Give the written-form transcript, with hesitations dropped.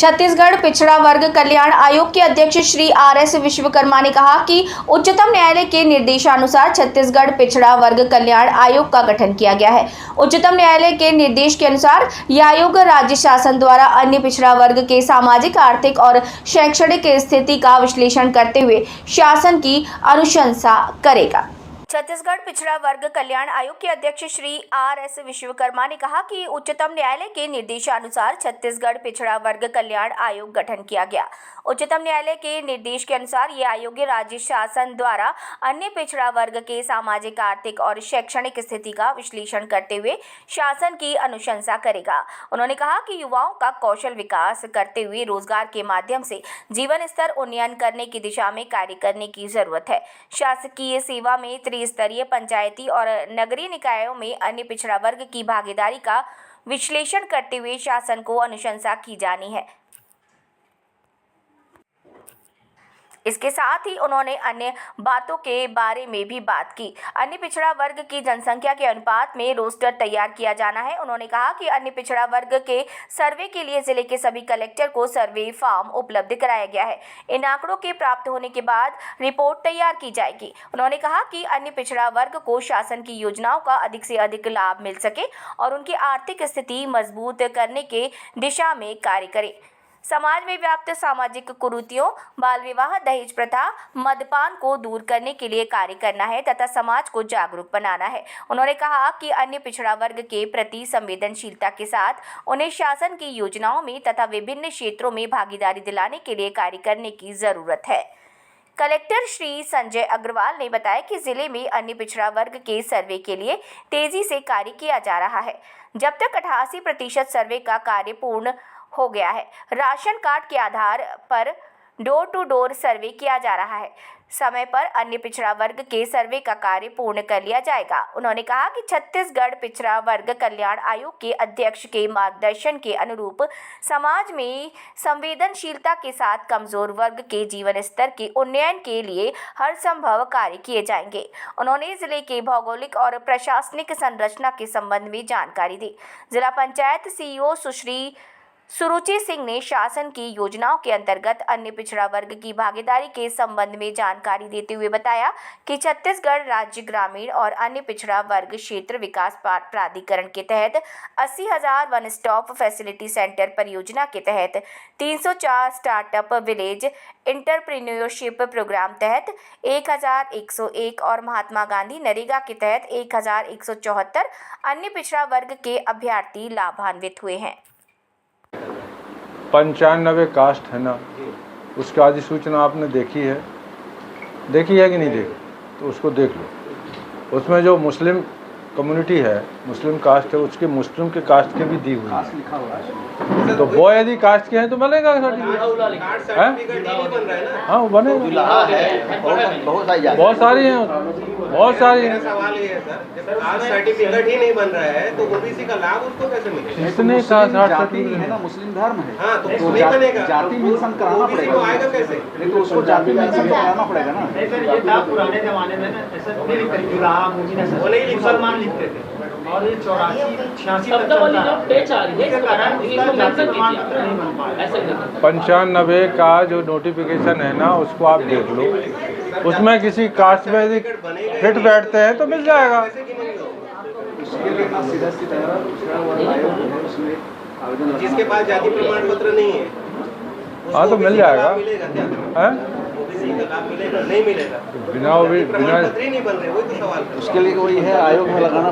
छत्तीसगढ़ पिछड़ा वर्ग कल्याण आयोग के अध्यक्ष श्री आर.एस. विश्वकर्मा ने कहा कि उच्चतम न्यायालय के निर्देशानुसार छत्तीसगढ़ पिछड़ा वर्ग कल्याण आयोग का गठन किया गया है। उच्चतम न्यायालय के निर्देश के अनुसार यह आयोग राज्य शासन द्वारा अन्य पिछड़ा वर्ग के सामाजिक, आर्थिक और शैक्षणिक स्थिति का विश्लेषण करते हुए शासन की अनुशंसा करेगा। छत्तीसगढ़ पिछड़ा वर्ग कल्याण आयोग के अध्यक्ष श्री आर.एस. विश्वकर्मा ने कहा कि उच्चतम न्यायालय के निर्देशानुसार छत्तीसगढ़ पिछड़ा वर्ग कल्याण आयोग गठन किया गया। उच्चतम न्यायालय के निर्देश के अनुसार यह आयोग राज्य शासन द्वारा अन्य पिछड़ा वर्ग के सामाजिक, आर्थिक और शैक्षणिक स्थिति का विश्लेषण करते हुए शासन की अनुशंसा करेगा। उन्होंने कहा कि युवाओं का कौशल विकास करते हुए रोजगार के माध्यम से जीवन स्तर उन्नयन करने की दिशा में कार्य करने की जरूरत है। शासकीय सेवा में स्तरीय पंचायती और नगरीय निकायों में अन्य पिछड़ा वर्ग की भागीदारी का विश्लेषण करते हुए शासन को अनुशंसा की जानी है। इसके साथ ही उन्होंने अन्य बातों के बारे में भी बात की। अन्य पिछड़ा वर्ग की जनसंख्या के अनुपात में रोस्टर तैयार किया जाना है। उन्होंने कहा कि अन्य पिछड़ा वर्ग के सर्वे के लिए जिले के सभी कलेक्टर को सर्वे फॉर्म उपलब्ध कराया गया है। इन आंकड़ों के प्राप्त होने के बाद रिपोर्ट तैयार की जाएगी। उन्होंने कहा कि अन्य पिछड़ा वर्ग को शासन की योजनाओं का अधिक से अधिक लाभ मिल सके और उनकी आर्थिक स्थिति मजबूत करने के दिशा में कार्य करे। समाज में व्याप्त सामाजिक कुरीतियों, बाल विवाह, दहेज प्रथा, मद्यपान को दूर करने के लिए कार्य करना है तथा समाज को जागरूक बनाना है। उन्होंने कहा कि अन्य पिछड़ा वर्ग के प्रति संवेदनशीलता के साथ उन्हें शासन की योजनाओं में तथा विभिन्न क्षेत्रों में भागीदारी दिलाने के लिए कार्य करने की जरूरत है। कलेक्टर श्री संजय अग्रवाल ने बताया कि जिले में अन्य पिछड़ा वर्ग के सर्वे के लिए तेजी से कार्य किया जा रहा है। जब तक 88% सर्वे का कार्य पूर्ण हो गया है। राशन कार्ड के आधार पर डोर टू डोर सर्वे किया जा रहा है। समय पर अन्य पिछड़ा वर्ग के सर्वे का कार्य पूर्ण कर लिया जाएगा। उन्होंने कहा कि छत्तीसगढ़ पिछड़ा वर्ग कल्याण आयोग के अध्यक्ष के मार्गदर्शन के अनुरूप समाज में संवेदनशीलता के साथ कमजोर वर्ग के जीवन स्तर के उन्नयन के लिए हर संभव कार्य किए जाएंगे। उन्होंने जिले के भौगोलिक और प्रशासनिक संरचना के संबंध में जानकारी दी। जिला पंचायत सीईओ सुश्री सुरुचि सिंह ने शासन की योजनाओं के अंतर्गत अन्य पिछड़ा वर्ग की भागीदारी के संबंध में जानकारी देते हुए बताया कि छत्तीसगढ़ राज्य ग्रामीण और अन्य पिछड़ा वर्ग क्षेत्र विकास प्राधिकरण के तहत 80,000 वन स्टॉप फैसिलिटी सेंटर परियोजना के तहत 304 स्टार्टअप विलेज एंटरप्रेन्योरशिप प्रोग्राम तहत 1,101 और महात्मा गांधी नरेगा के तहत 1,174 अन्य पिछड़ा वर्ग के अभ्यर्थी लाभान्वित हुए हैं। 95 कास्ट है ना, उसकी अधिसूचना आपने देखी है कि नहीं देखी? तो उसको देख लो। उसमें जो मुस्लिम कम्युनिटी है, मुस्लिम कास्ट है, उसके मुस्लिम के कास्ट के भी दी हुई है। तो वो यदि कास्ट के हैं तो बनेगा सर्टिफिकेट। हाँ, वो बनेगा। बहुत सारी हैं, बहुत सारी हैं। सवाल ये है सर, कास्ट सर्टिफिकेट ही नहीं बन रहा है तो ओबीसी का लाभ उसको कैसे मिलेगा? इसने जाति है ना, मुस्लिम धर्म है। हाँ, तो नहीं बनेगा। जाति मेंशन कराना पड़ेगा। आएगा कैसे? नहीं तो उसको जाति मेंशन कराना पड़ेगा ना। ये था पुराने जमाने में ना, ऐसा मुसलमान लिखते थे और ये 84-86 तक चलता है। 95 का जो नोटिफिकेशन है ना, उसको आप देख लो। उसमें किसी कास्ट में यदि फिट बैठते हैं तो मिल जाएगा। जिसके पास जाति प्रमाण पत्र नहीं है, हाँ तो मिल जाएगा। ओबीसी का लाभ मिलेगा नहीं मिलेगा? बिना प्रमाण पत्र ही नहीं बन रहे, वही तो सवाल है। उसके लिए वही है, आयोग में लगाना